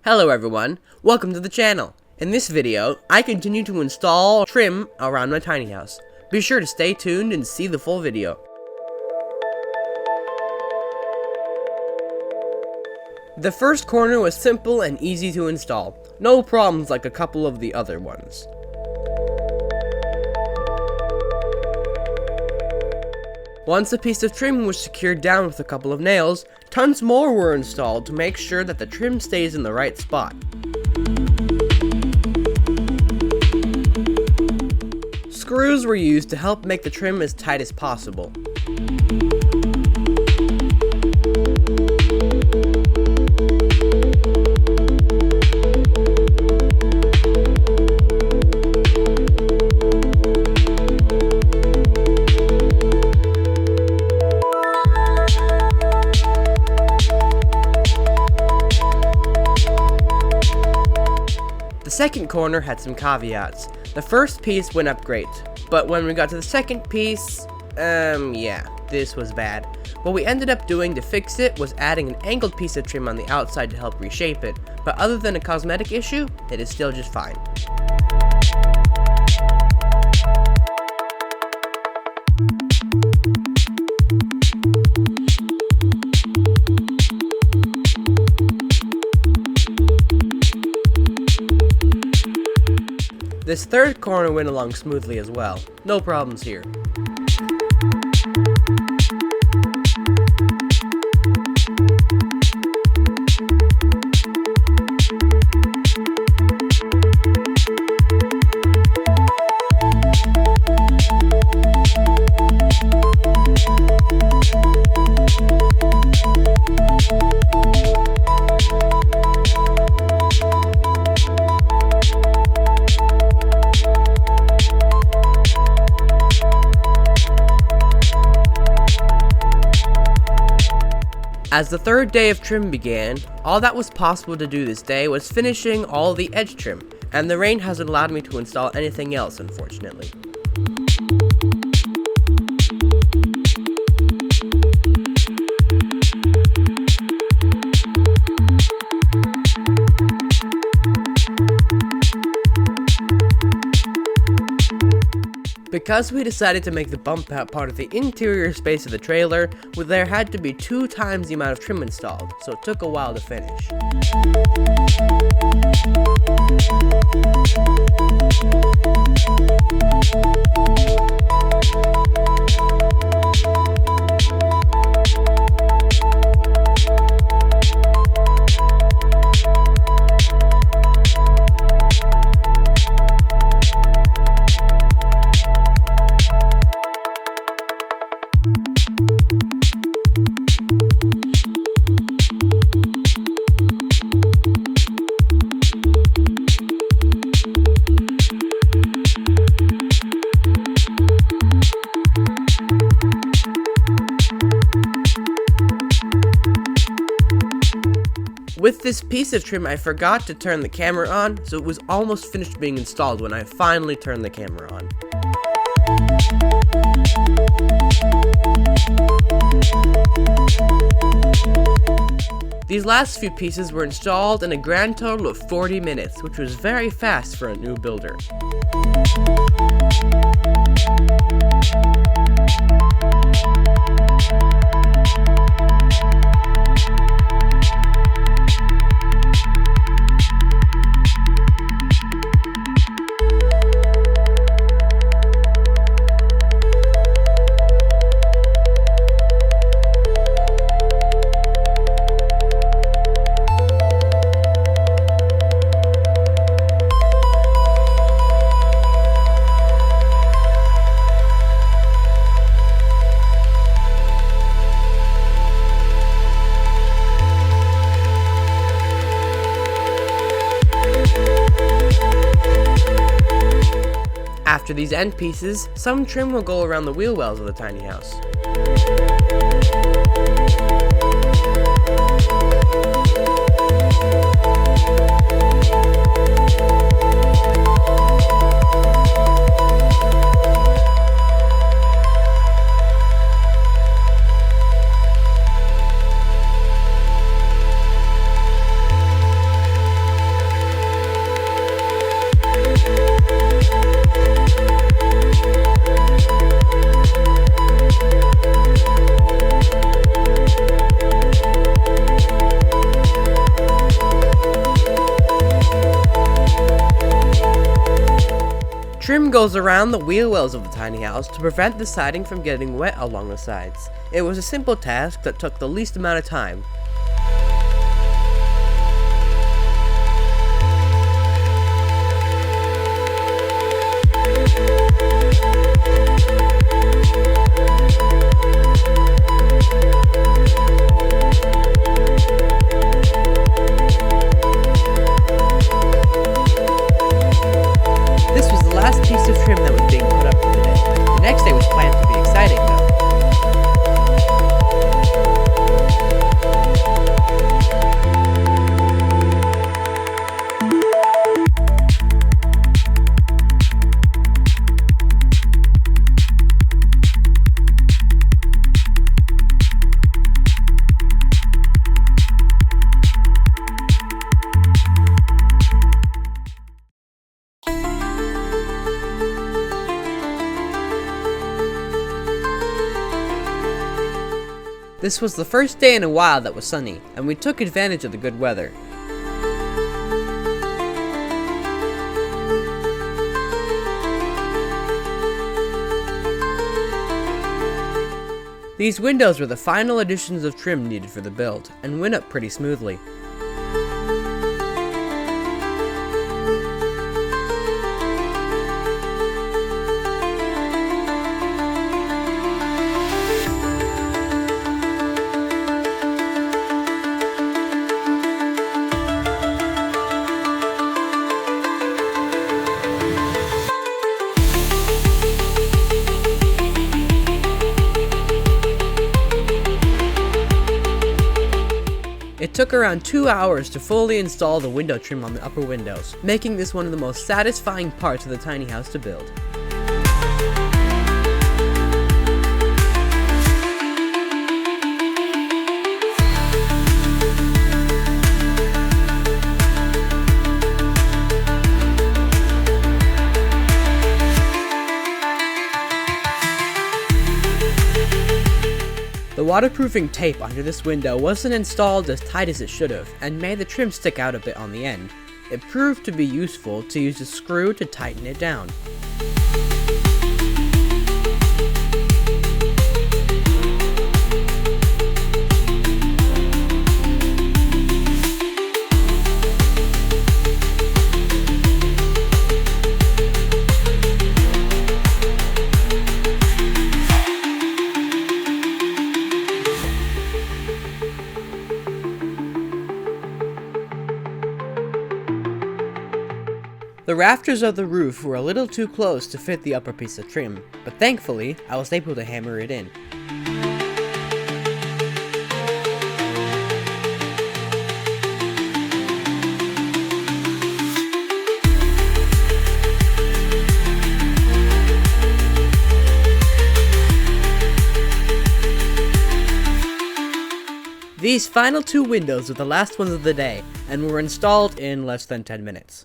Hello everyone, welcome to the channel. In this video, I continue to install trim around my tiny house. Be sure to stay tuned and see the full video. The first corner was simple and easy to install. No problems like a couple of the other ones. Once a piece of trim was secured down with a couple of nails, tons more were installed to make sure that the trim stays in the right spot. Screws were used to help make the trim as tight as possible. The second corner had some caveats. The first piece went up great, but when we got to the second piece, yeah, this was bad. What we ended up doing to fix it was adding an angled piece of trim on the outside to help reshape it, but other than a cosmetic issue, it is still just fine. This third corner went along smoothly as well. No problems here. As the third day of trim began, all that was possible to do this day was finishing all the edge trim, and the rain hasn't allowed me to install anything else, unfortunately. Because we decided to make the bump out part of the interior space of the trailer, there had to be 2 times the amount of trim installed, so it took a while to finish. With this piece of trim, I forgot to turn the camera on, so it was almost finished being installed when I finally turned the camera on. These last few pieces were installed in a grand total of 40 minutes, which was very fast for a new builder. After these end pieces, some trim will go around the wheel wells of the tiny house. Trim goes around the wheel wells of the tiny house to prevent the siding from getting wet along the sides. It was a simple task that took the least amount of time. This was the last piece of trim that was being put up for the day. The next day was planned to be exciting though. This was the first day in a while that was sunny, and we took advantage of the good weather. These windows were the final additions of trim needed for the build, and went up pretty smoothly. It took around 2 hours to fully install the window trim on the upper windows, making this one of the most satisfying parts of the tiny house to build. The waterproofing tape under this window wasn't installed as tight as it should have, and made the trim stick out a bit on the end. It proved to be useful to use a screw to tighten it down. The rafters of the roof were a little too close to fit the upper piece of trim, but thankfully, I was able to hammer it in. These final two windows were the last ones of the day, and were installed in less than 10 minutes.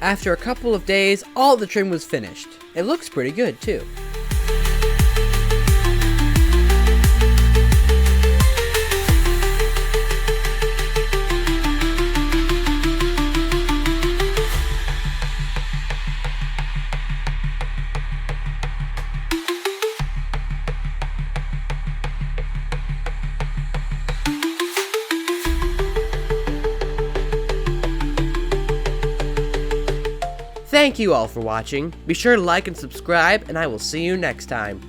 After a couple of days, all the trim was finished. It looks pretty good, too. Thank you all for watching. Be sure to like and subscribe, and I will see you next time.